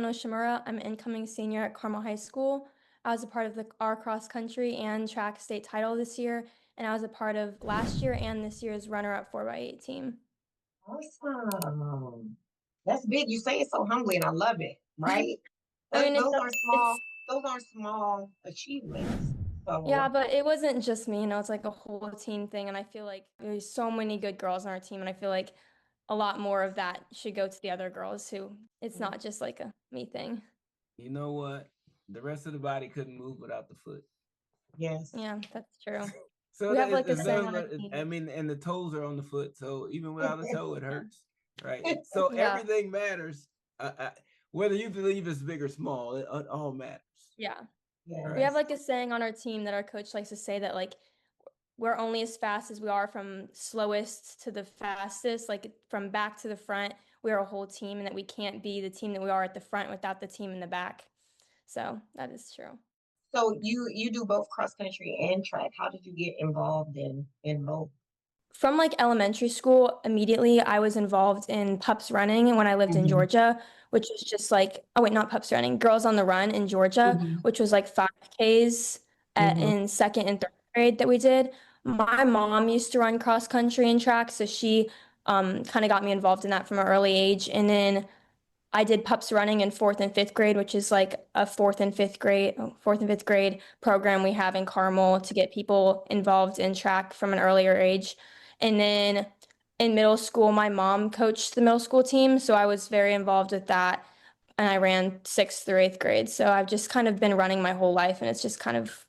Kaitlyn Oshimura. I'm an incoming senior at Carmel High School. I was a part of our cross country and track state title this year, and I was a part of last year and this year's runner-up 4x8 team. Awesome. That's big. You say it so humbly, and I love it. Right? I mean, Those are small. it's Those are small achievements. yeah, So but it wasn't just me, it's like a whole team thing, and I feel like there's so many good girls on our team, and I feel like a lot more of that should go to the other girls who it's not just like a me thing. You know what? The rest of the body couldn't move without the foot. yes, Yeah, that's true. So We have like a it's saying on our nothing. I team. mean, and the toes are on the foot, so even without a toe, it hurts, right? So Yeah, everything matters. Whether you believe it's big or small, it all matters. yeah. We have yes, like a saying on our team that our coach likes to say that like we're only as fast as we are from slowest to the fastest, like from back to the front. We are a whole team, and that we can't be the team that we are at the front without the team in the back. So that is true. So you do both cross country and track. How did you get involved in both? From like elementary school, immediately I was involved in pups running when I lived in Hmm. Georgia, which was just like, oh wait, not pups running, girls on the run in Georgia, Hmm. which was like 5Ks Hmm. in second and third grade that we did. My mom used to run cross country and track, so she kind of got me involved in that from an early age. And then I did pups running in fourth and fifth grade, which is like a fourth and fifth grade program we have in Carmel to get people involved in track from an earlier age. And then in middle school, my mom coached the middle school team, so I was very involved with that. And I ran sixth through eighth grade. So I've just kind of been running my whole life, and it's just kind of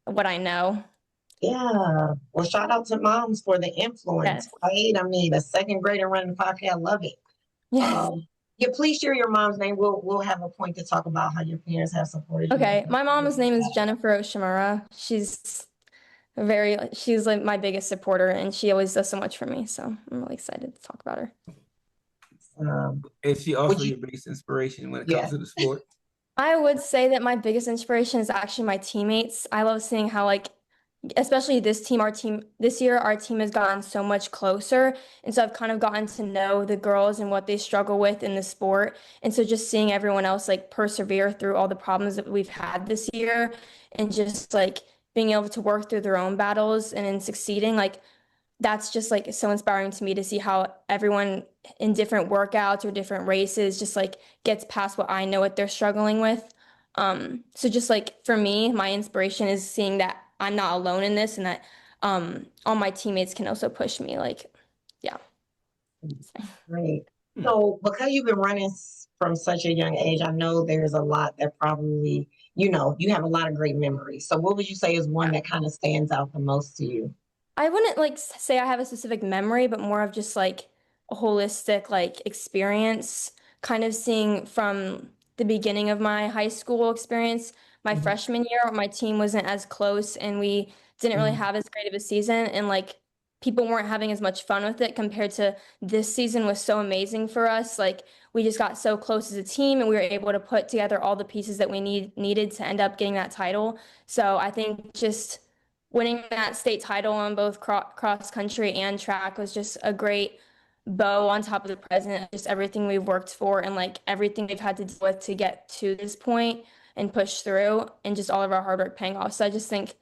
what I know. Yeah. Well, shout out to moms for the influence, Yes. right? I mean, a second grader running 5K, I love it. Yes. Yeah, please share your mom's name. We'll have a point to talk about how your parents have supported you. Okay. My mom's name is Jennifer Oshimura. She's like my biggest supporter, and she always does so much for me. So I'm really excited to talk about her. Is she Would also you? your biggest inspiration when it comes Yeah. to the sport? I would say that my biggest inspiration is actually my teammates. I love seeing how like especially our team this year, our team has gotten so much closer. And so I've kind of gotten to know the girls and what they struggle with in the sport. And so just seeing everyone else like persevere through all the problems that we've had this year and just like being able to work through their own battles and in succeeding, like that's just like so inspiring to me to see how everyone in different workouts or different races just like gets past what I know what they're struggling with. So just like for me, my inspiration is seeing that I'm not alone in this and that all my teammates can also push me. Like, yeah. Great. Hmm. So, because you've been running from such a young age, I know there's a lot that probably, you have a lot of great memories. So, what would you say is one that kind of stands out the most to you? I wouldn't like say I have a specific memory, but more of just like a holistic like experience, kind of seeing from the beginning of my high school experience. My Mhm. freshman year, my team wasn't as close and we didn't really Mhm. have as great of a season, and like people weren't having as much fun with it compared to this season was so amazing for us. Like we just got so close as a team and we were able to put together all the pieces that we needed to end up getting that title. So I think just winning that state title on both cross country and track was just a great bow on top of the present, just everything we've worked for and like everything we've had to deal with to get to this point and push through and just all of our hard work paying off. So I just think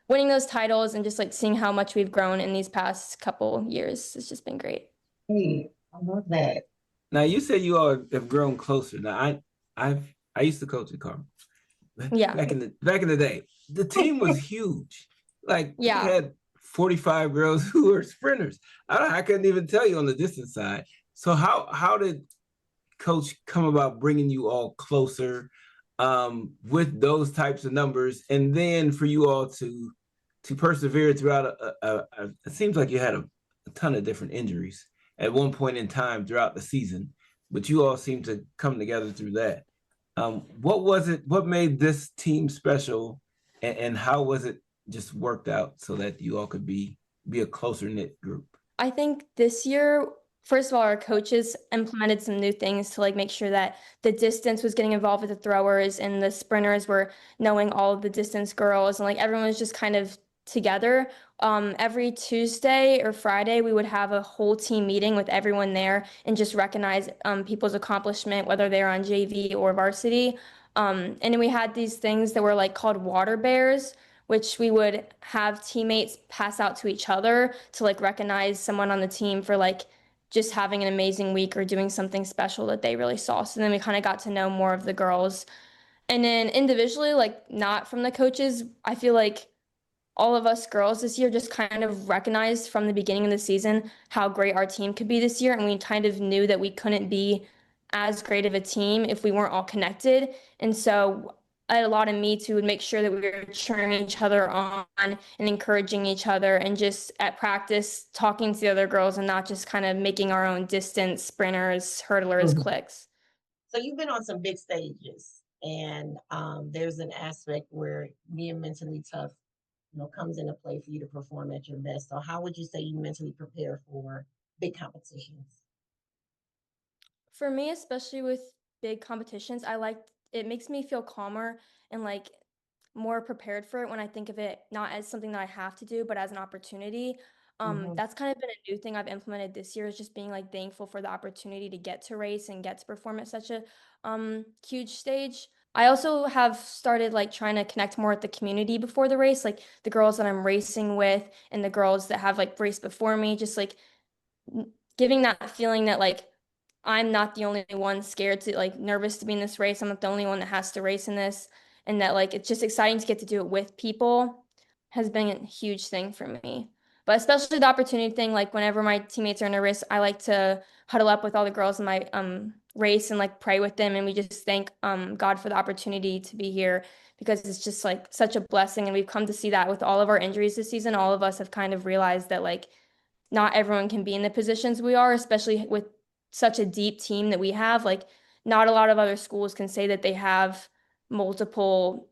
winning those titles and just like seeing how much we've grown in these past couple years has just been great. Hey, I love that. Now you said you all have grown closer. Now I used to coach at Carmel Yeah. back in the day. The team was huge. Like we Yeah. had 45 girls who were sprinters. I couldn't even tell you on the distance side. So how did coach come about bringing you all closer with those types of numbers, and then for you all to persevere throughout it seems like you had a ton of different injuries at one point in time throughout the season, but you all seem to come together through that. What was it? What made this team special, and how was it just worked out so that you all could be a closer knit group? I think this year, first of all, our coaches implemented some new things to like make sure that the distance was getting involved with the throwers and the sprinters were knowing all of the distance girls and like everyone was just kind of together. Every Tuesday or Friday, we would have a whole team meeting with everyone there and just recognize people's accomplishment, whether they're on JV or varsity. And then we had these things that were like called water bears, which we would have teammates pass out to each other to like recognize someone on the team for like just having an amazing week or doing something special that they really saw. So then we kind of got to know more of the girls. And then individually, like not from the coaches, I feel like all of us girls this year just kind of recognized from the beginning of the season how great our team could be this year. And we kind of knew that we couldn't be as great of a team if we weren't all connected. And so I had a lot of me to make sure that we were cheering each other on and encouraging each other and just at practice talking to the other girls and not just kind of making our own distance sprinters, hurdlers, Mhm. clicks. So you've been on some big stages, and there's an aspect where being mentally tough, comes into play for you to perform at your best. So how would you say you mentally prepare for big competitions? For me, especially with big competitions, I like it makes me feel calmer and like more prepared for it when I think of it not as something that I have to do, but as an opportunity. Hmm. That's kind of been a new thing I've implemented this year is just being like thankful for the opportunity to get to race and get to perform at such a huge stage. I also have started like trying to connect more with the community before the race, like the girls that I'm racing with and the girls that have like raced before me, just like giving that feeling that like I'm not the only one scared to like nervous to be in this race. I'm not the only one that has to race in this. And that like it's just exciting to get to do it with people has been a huge thing for me. But especially the opportunity thing, like whenever my teammates are in a race, I like to huddle up with all the girls in my race and like pray with them and we just thank God for the opportunity to be here because it's just like such a blessing and we've come to see that with all of our injuries this season. All of us have kind of realized that like not everyone can be in the positions we are, especially with such a deep team that we have. Like, not a lot of other schools can say that they have multiple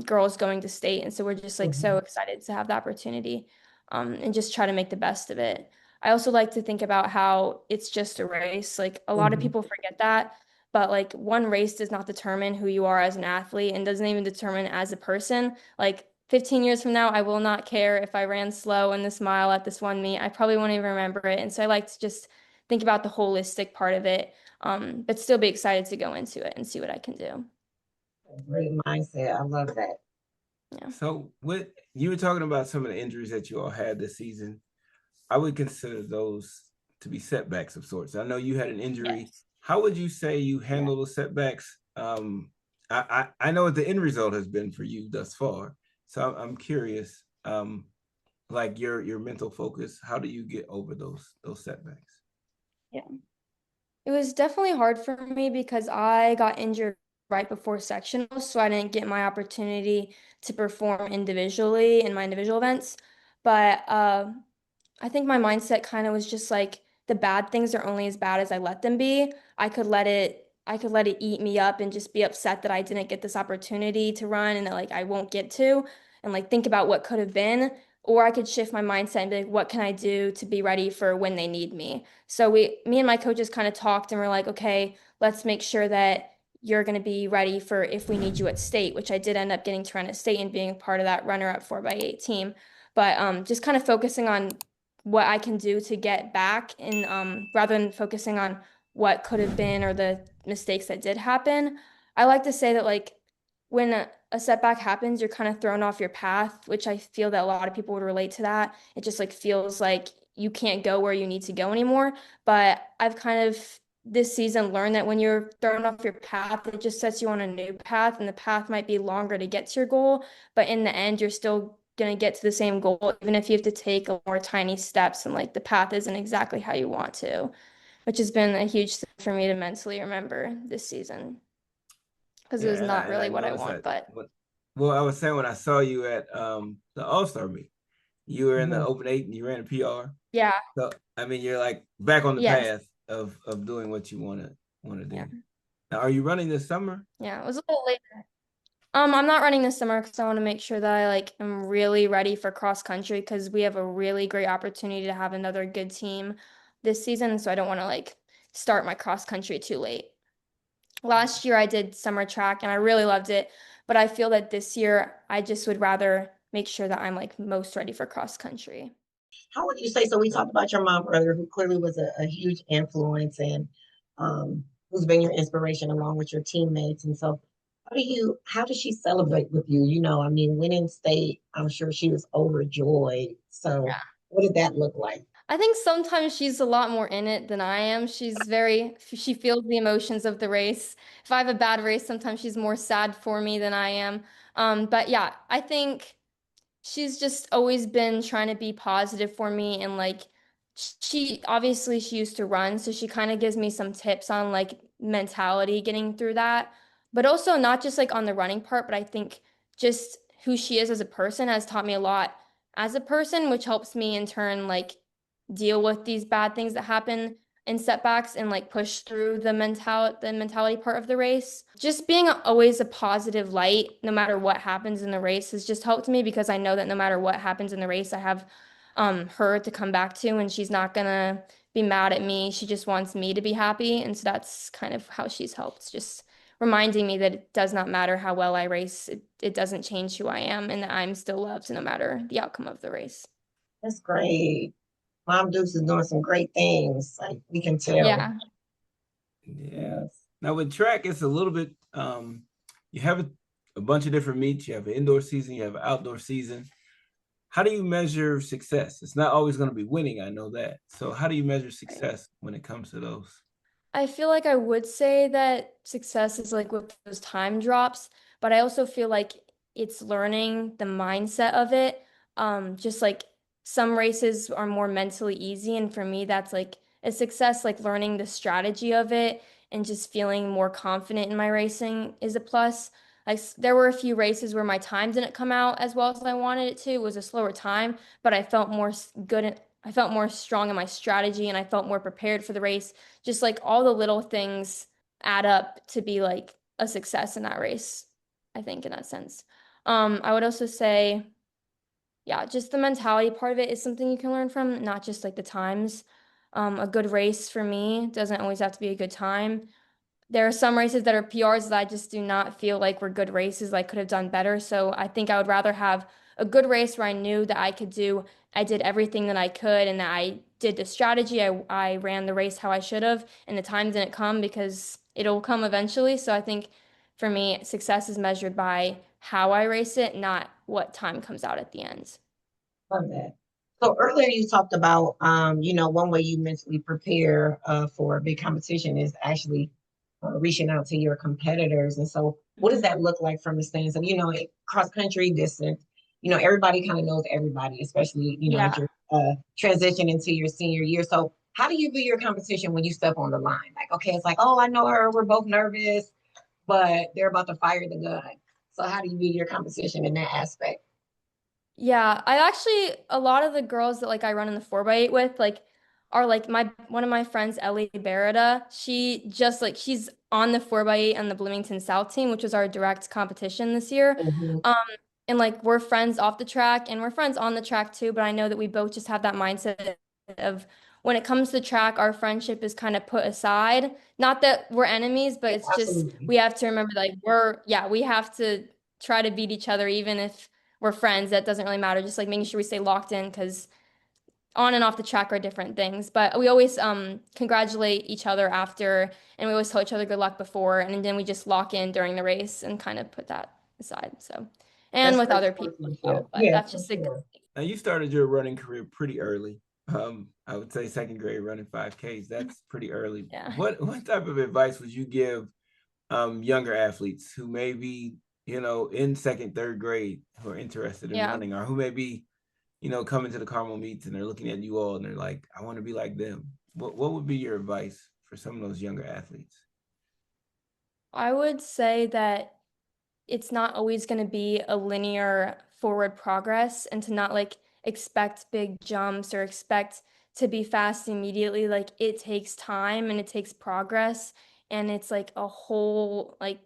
girls going to state. And so we're just like so Hmm. excited to have the opportunity and just try to make the best of it. I also like to think about how it's just a race. Like, a lot of Hmm. people forget that. But like one race does not determine who you are as an athlete and doesn't even determine as a person. Like 15 years from now, I will not care if I ran slow in this mile at this one meet. I probably won't even remember it. And so I like to just think about the holistic part of it, but still be excited to go into it and see what I can do. Great mindset. I love that. Yeah. So, what you were talking about some of the injuries that you all had this season, I would consider those to be setbacks of sorts. I know you had an injury. Yes. How would you say you Yeah. handle the setbacks? I know what the end result has been for you thus far. So I'm curious, like your mental focus. How do you get over those setbacks? Yeah. It was definitely hard for me because I got injured right before sectionals, so I didn't get my opportunity to perform individually in my individual events. But I think my mindset kind of was just like the bad things are only as bad as I let them be. I could let it eat me up and just be upset that I didn't get this opportunity to run and that like I won't get to and like think about what could have been. Or I could shift my mindset and be like, what can I do to be ready for when they need me? So me and my coaches kind of talked and we're like, okay, let's make sure that you're going to be ready for if we need you at state, which I did end up getting to run at state and being a part of that runner-up 4x8 team. But just kind of focusing on what I can do to get back and rather than focusing on what could have been or the mistakes that did happen. I like to say that like when a setback happens, you're kind of thrown off your path, which I feel that a lot of people would relate to that. It just like feels like you can't go where you need to go anymore. But I've kind of this season learned that when you're thrown off your path, it just sets you on a new path, and the path might be longer to get to your goal, but in the end, you're still gonna get to the same goal, even if you have to take a more tiny steps and like the path isn't exactly how you want to, which has been a huge thing for me to mentally remember this season because it Yeah, was and not I really what I noticed want, that. but Well, I was saying when I saw you at the All Star meet, you were in the Hmm. Open Eight and you ran a PR. yeah, So I mean, you're like back on the yes, path of doing what you want to yeah, do. Now, are you running this summer? yeah. It was a little late. I'm not running this summer because I want to make sure that I like am really ready for cross country because we have a really great opportunity to have another good team this season. So I don't want to like start my cross country too late. Last year I did summer track and I really loved it, but I feel that this year I just would rather make sure that I'm like most ready for cross country. How would you say, so we talked about your mom earlier, who clearly was a huge influence and who's been your inspiration along with your teammates. And so how does she celebrate with you? You know, I mean, winning state, I'm sure she was overjoyed. So what did that look like? I think sometimes she's a lot more in it than I am. She feels the emotions of the race. If I have a bad race, sometimes she's more sad for me than I am. But yeah, I think she's just always been trying to be positive for me and like she used to run, so she kind of gives me some tips on like mentality getting through that. But also not just like on the running part, but I think just who she is as a person has taught me a lot as a person, which helps me in turn like deal with these bad things that happen in setbacks and like push through the mentality part of the race. Just being always a positive light no matter what happens in the race has just helped me because I know that no matter what happens in the race, I have her to come back to and she's not gonna be mad at me. She just wants me to be happy. And so that's kind of how she's helped. Just reminding me that it does not matter how well I race. It doesn't change who I am and that I'm still loved no matter the outcome of the race. That's great. Mom Dukes is doing some great things. Like we can tell. Yeah. Yeah. Yes. Now with track, it's a little bit you have a bunch of different meets. You have an indoor season, you have an outdoor season. How do you measure success? It's not always going to be winning, I know that. So how do you measure Right. success when it comes to those? I feel like I would say that success is like with those time drops, but I also feel like it's learning the mindset of it. Just like some races are more mentally easy, and for me, that's like a success, like learning the strategy of it and just feeling more confident in my racing is a plus. There were a few races where my time didn't come out as well as I wanted it to. It was a slower time, but I felt more I felt more strong in my strategy and I felt more prepared for the race just like all the little things add up to be like a success in that race, I think, in that sense. I would also say, yeah, just the mentality part of it is something you can learn from, not just like the times. A good race for me doesn't always have to be a good time. There are some races that are PRs that I just do not feel like were good races. I could have done better. So I think I would rather have a good race where I knew that I did everything that I could and that I did the strategy. I ran the race how I should have, and the time didn't come because it'll come eventually. So I think for me, success is measured by how I race it, not what time comes out at the end. Love that. So earlier you talked about, you know, one way you mentally prepare for a big competition is actually reaching out to your competitors. And so what does Mhm. that look like from the stands of, you know, cross country distance? You know, everybody kind of knows everybody, especially, you know, as Yeah. you're transition into your senior year. So how do you view your competition when you step on the line? Like, okay, it's like, oh, I know her, we're both nervous, but they're about to fire the gun. So how do you view your competition in that aspect? Yeah, I actually a lot of the girls that like I run in the 4x8 with like are like my one of my friends, Ellie Barreda. She just like she's on the 4x8 on the Bloomington South team, which was our direct competition this year. Mhm. Um, and like we're friends off the track and we're friends on the track too, but I know that we both just have that mindset of when it comes to track, our friendship is kind of put aside. Not that we're enemies, but it's just Absolutely. we have to remember like we have to try to beat each other even if we're friends. That doesn't really matter. Just like making sure we stay locked in because on and off the track are different things. But we always congratulate each other after, and we always tell each other good luck before, and then we just lock in during the race and kind of put that aside. So, and That's with great other people as sportsmanship. well. But Yeah, that's for just a good. sure. Now you started your running career pretty early. I would say second grade running 5Ks. That's pretty early. Yeah. What type of advice would you give younger athletes who may be, in second, third grade who are interested in Yeah. running or who may be, coming to the Carmel meets and they're looking at you all and they're like, I want to be like them. What would be your advice for some of those younger athletes? I would say that it's not always going to be a linear forward progress and to not like expect big jumps or expect to be fast immediately. Like it takes time and it takes progress and it's like a whole like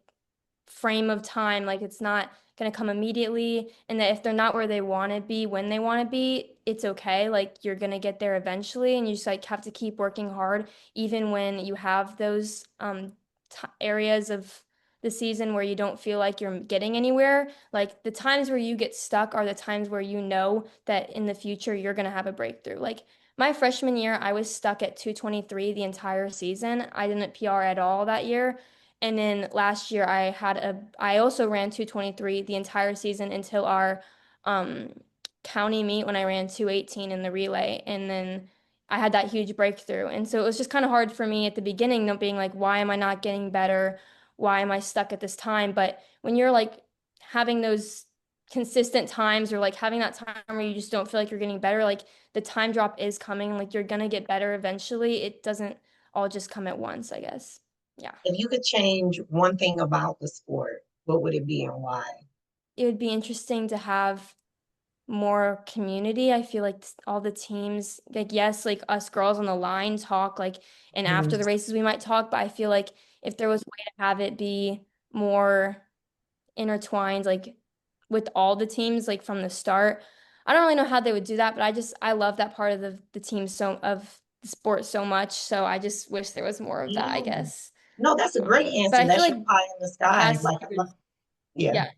frame of time. Like it's not going to come immediately and that if they're not where they want to be when they want to be, it's okay. Like you're going to get there eventually and you just like have to keep working hard even when you have those areas of the season where you don't feel like you're getting anywhere. Like the times where you get stuck are the times where you know that in the future you're going to have a breakthrough. Like my freshman year, I was stuck at 223 the entire season. I didn't PR at all that year. And then last year I also ran 223 the entire season until our um county meet when I ran 218 in the relay. And then I had that huge breakthrough. And so it was just kind of hard for me at the beginning, not being like, why am I not getting better? Why am I stuck at this time? But when you're like having those consistent times or like having that time where you just don't feel like you're getting better, like the time drop is coming, like you're gonna get better eventually. It doesn't all just come at once, I guess. Yeah. If you could change one thing about the sport, what would it be and why? It would be interesting to have more community. I feel like all the teams, like yes, like us girls on the line talk like, and after Mhm. the races we might talk, but I feel like if there was a way to have it be more intertwined, like with all the teams, like from the start. I don't really know how they would do that, but I love that part of the team so of the sport so much. So I just wish there was more of that, I Yeah. guess. No, that's a great But answer. I feel That's your like pie in the sky. past Like, I love, years, yeah. yeah,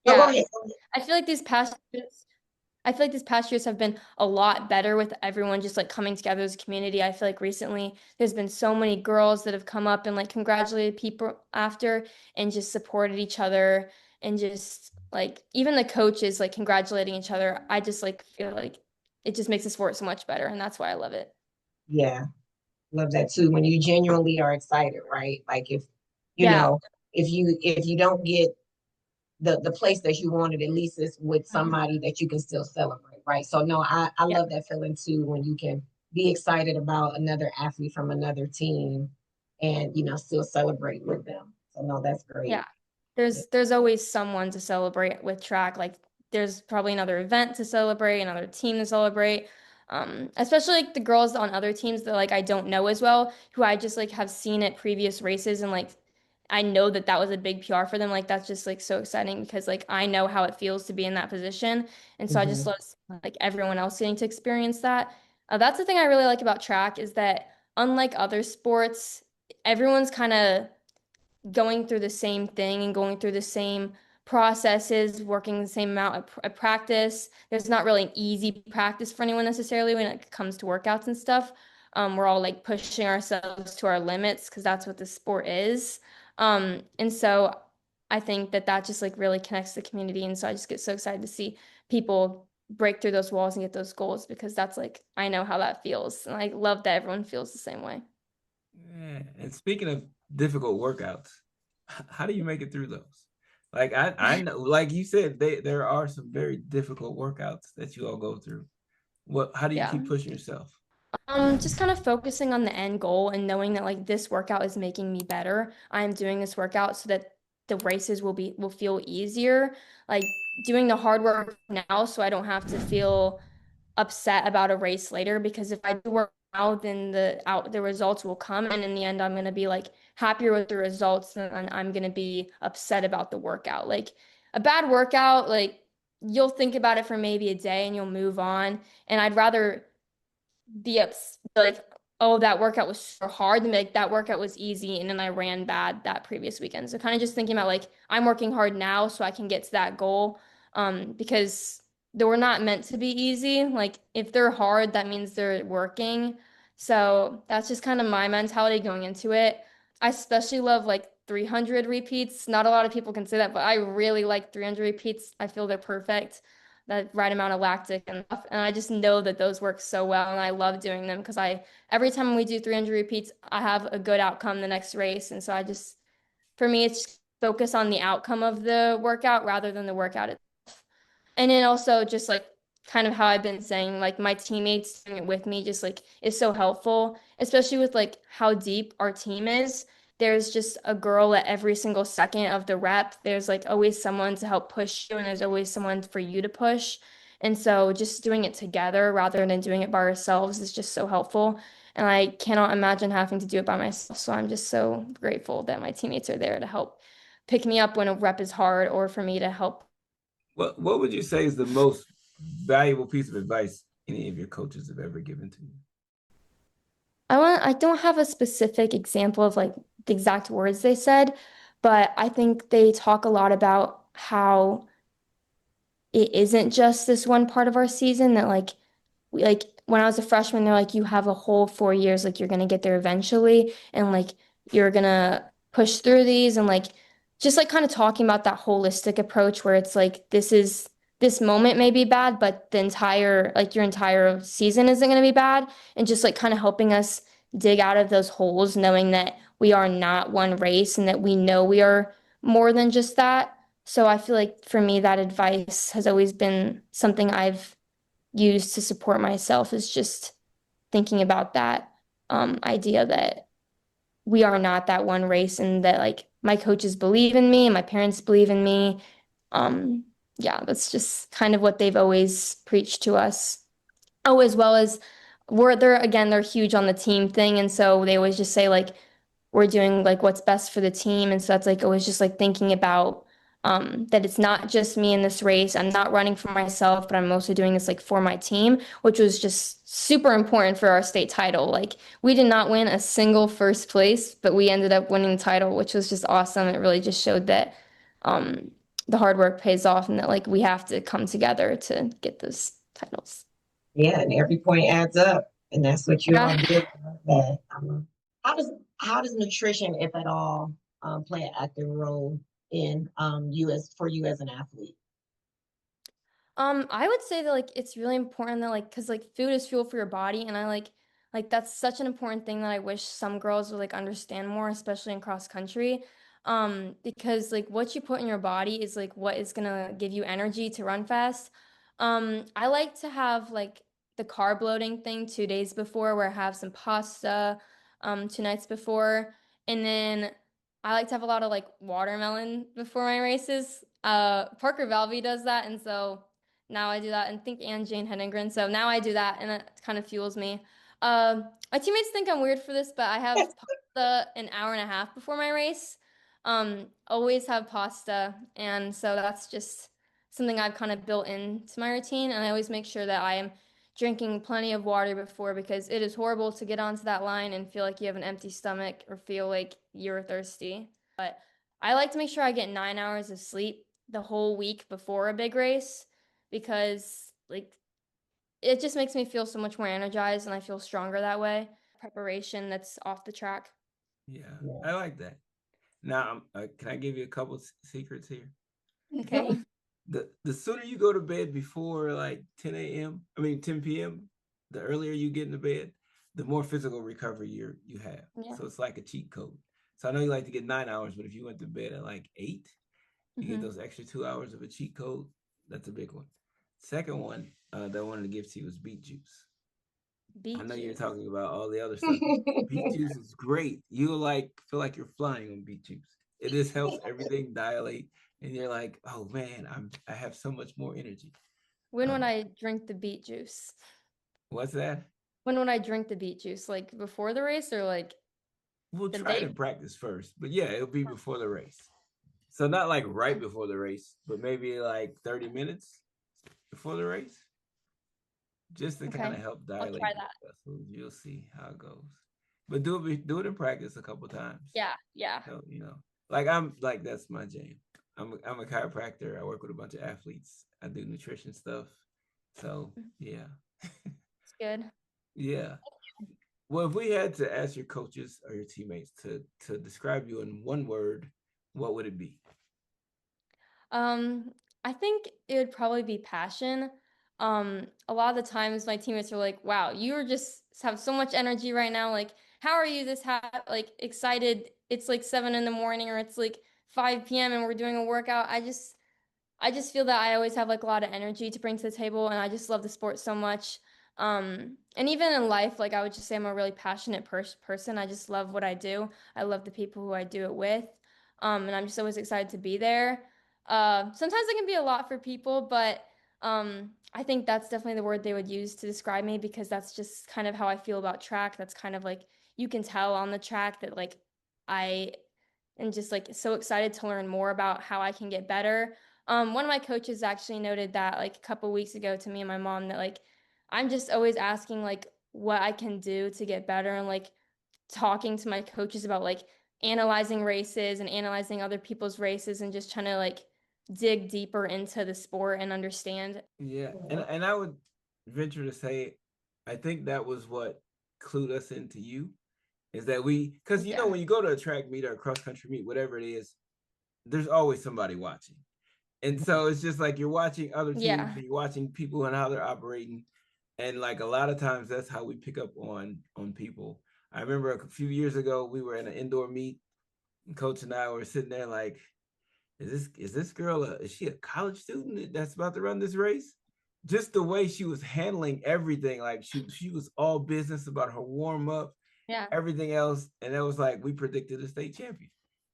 No, go yeah. ahead. Go ahead. I feel like these past years I feel like these past years have been a lot better with everyone just like coming together as a community. I feel like recently there's been so many girls that have come up and like congratulated people after and just supported each other and just like even the coaches like congratulating each other. I just like feel like it just makes the sport so much better and that's why I love it. Yeah, love that too. When you genuinely are excited, right? Like if you Yeah. know, if you don't get the place that you wanted, at least it's with somebody that you can still celebrate, right? So no, I Yeah. love that feeling too when you can be excited about another athlete from another team and still celebrate with them. So no, that's Yeah. great. Yeah. There's always someone to celebrate with track. Like there's probably another event to celebrate, another team to celebrate. Especially like the girls on other teams that like I don't know as well, who I just like have seen at previous races and like I know that that was a big PR for them. Like that's just like so exciting because like I know how it feels to be in that position. And so I just Mhm. love like everyone else getting to experience that. That's the thing I really like about track is that unlike other sports, everyone's kind of going through the same thing and going through the same processes, working the same amount of practice. There's not really an easy practice for anyone necessarily when it comes to workouts and stuff. We're all like pushing ourselves to our limits because that's what the sport is. And so I think that that just like really connects the community. And so I just get so excited to see people break through those walls and get those goals because that's like, I know how that feels. And I love that everyone feels the same way. Yeah. And speaking of difficult workouts, how do you make it through those? Like I know, like you said, there are some very difficult workouts that you all go through. How do you Yeah. keep pushing yourself? Just kind of focusing on the end goal and knowing that like this workout is making me better. I'm doing this workout so that the races will feel easier. Like doing the hard work now so I don't have to feel upset about a race later because if I do work now, then the results will come and in the end I'm gonna be like happier with the results than I'm gonna be upset about the workout. Like a bad workout, like you'll think about it for maybe a day and you'll move on. And I'd rather like, oh, that workout was so hard, and like that workout was easy, and then I ran bad that previous weekend. So kind of just thinking about like I'm working hard now so I can get to that goal. Because they were not meant to be easy. Like if they're hard, that means they're working. So that's just kind of my mentality going into it. I especially love like 300 repeats. Not a lot of people can say that, but I really like 300 repeats. I feel they're perfect, that right amount of lactic and stuff. And I just know that those work so well. And I love doing them because every time we do 300 repeats, I have a good outcome the next race. And so for me, it's focus on the outcome of the workout rather than the workout itself. And then also just like kind of how I've been saying, like my teammates doing it with me just like is so helpful, especially with like how deep our team is. There's just a girl at every single second of the rep. There's like always someone to help push you, and there's always someone for you to push. And so just doing it together rather than doing it by ourselves is just so helpful. And I cannot imagine having to do it by myself. So I'm just so grateful that my teammates are there to help pick me up when a rep is hard or for me to help. What would you say is the most valuable piece of advice any of your coaches have ever given to you? I don't have a specific example of like the exact words they said, but I think they talk a lot about how it isn't just this one part of our season that like when I was a freshman, they're like, you have a whole 4 years, like you're gonna get there eventually, and like you're gonna push through these, and like just like kind of talking about that holistic approach where it's like this moment may be bad, but the entire like your entire season isn't gonna be bad, and just like kind of helping us dig out of those holes, knowing that we are not one race and that we know we are more than just that. So I feel like for me, that advice has always been something I've used to support myself is just thinking about that idea that we are not that one race and that like my coaches believe in me and my parents believe in me. Um, yeah, that's just kind of what they've always preached to us. Oh, as well as they're huge on the team thing. And so they always just say like we're doing like what's best for the team. And so that's like always just like thinking about that it's not just me in this race. I'm not running for myself, but I'm also doing this like for my team, which was just super important for our state title. Like we did not win a single first place, but we ended up winning the title, which was just awesome. It really just showed that um, the hard work pays off and that like we have to come together to get those titles. Yeah, and every point adds up, and that's what you all Yeah. did. That how does nutrition, if at all, play an active role in you as an athlete? I would say that like it's really important that like because like food is fuel for your body, and I like that's such an important thing that I wish some girls would like understand more, especially in cross country. Because like what you put in your body is like what is gonna give you energy to run fast. I like to have like the carb loading thing 2 days before, where I have some pasta, 2 nights before, and then I like to have a lot of like watermelon before my races. Parker Valvey does that, and so. Now I do that and think and Jane Hedengren. So now I do that and it kind of fuels me. My teammates think I'm weird for this, but I have pasta an hour and a half before my race. Always have pasta. And so that's just something I've kind of built into my routine. And I always make sure that I am drinking plenty of water before because it is horrible to get onto that line and feel like you have an empty stomach or feel like you're thirsty. But I like to make sure I get 9 hours of sleep the whole week before a big race because like it just makes me feel so much more energized and I feel stronger that way. Preparation that's off the track. Yeah, Yeah. I like that. Now, can I give you a couple secrets here? Okay. The sooner you go to bed before like 10 a.m., I mean 10 p.m., the earlier you get into bed, the more physical recovery you have. Yeah. So it's like a cheat code. So I know you like to get 9 hours, but if you went to bed at like 8, you get Mm-hmm. those extra 2 hours of a cheat code. That's a big one. Second one that I wanted to give to you was beet juice. I Beet know you're juice. talking about all the other stuff. Beet juice is great. You like feel like you're flying on beet juice. It just helps everything dilate, and you're like, oh man, I have so much more energy. When would Um, I drink the beet juice? what's that? When would I drink the beet juice? Like before the race or like We'll the try it day? in practice first, but yeah, it'll be before the race. So not like right before the race, but maybe like 30 minutes before the race, just to kind Okay. of help I'll dilate try blood that. vessels. You'll see how it goes. But do it in practice a couple times. Yeah, yeah. So, like I'm like that's my jam. I'm a chiropractor. I work with a bunch of athletes. I do nutrition stuff. So yeah. It's good. Yeah. Well, if we had to ask your coaches or your teammates to describe you in one word, what would it be? Um, I think it would probably be passion. A lot of the times my teammates are like, "Wow, you are just have so much energy right now. Like, how are you this like excited? It's like 7 in the morning or it's like 5 p.m. and we're doing a workout." I just feel that I always have like a lot of energy to bring to the table, and I just love the sport so much. And even in life, like I would just say I'm a really passionate person. I just love what I do. I love the people who I do it with. And I'm just always excited to be there. Sometimes it can be a lot for people, but I think that's definitely the word they would use to describe me because that's just kind of how I feel about track. That's kind of like you can tell on the track that like I am just like so excited to learn more about how I can get better. One of my coaches actually noted that like a couple weeks ago to me and my mom that like I'm just always asking like what I can do to get better and like talking to my coaches about like analyzing races and analyzing other people's races and just trying to like dig deeper into the sport and understand. Yeah, and I would venture to say, I think that was what clued us into you, is that because Yeah. when you go to a track meet or a cross country meet, whatever it is, there's always somebody watching. And so it's just like you're watching other teams, Yeah. you're watching people and how they're operating. And like a lot of times that's how we pick up on people. I remember a few years ago, we were in an indoor meet, and Coach and I were sitting there like, is this girl is she a college student that's about to run this race? Just the way she was handling everything, like she was all business about her warm up, Yeah. everything else, and it was like we predicted a state champion.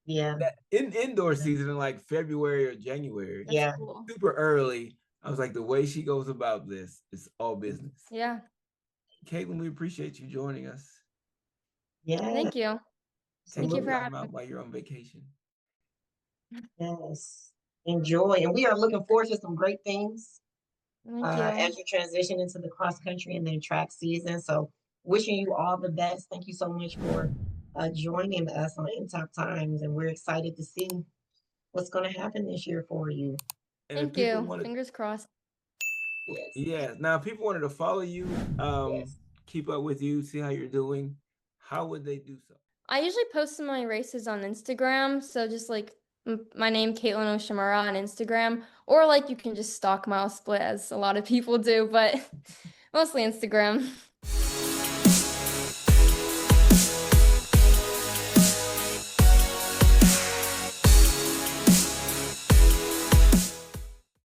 Yeah. That in indoor season in like February or January, That's Yeah. cool. super early. I was like, the way she goes about this is all business. Yeah. Kaitlyn, we appreciate you joining us. Yeah. Thank you. Take Thank you some for time having out me. while you're on vacation. Yes. Enjoy. And we are looking forward to some great things Thank you. as you transition into the cross country and then track season. So wishing you all the best. Thank you so much for joining us on In Top Times. And we're excited to see what's going to happen this year for you. And Thank you. Fingers crossed. Yes. yeah. Now, if people wanted to follow you, Yes. keep up with you, see how you're doing, how would they do so? I usually post my races on Instagram, so just like my name, Kaitlyn Oshimura on Instagram, or like you can just stalk Mile Split as a lot of people do, but mostly Instagram.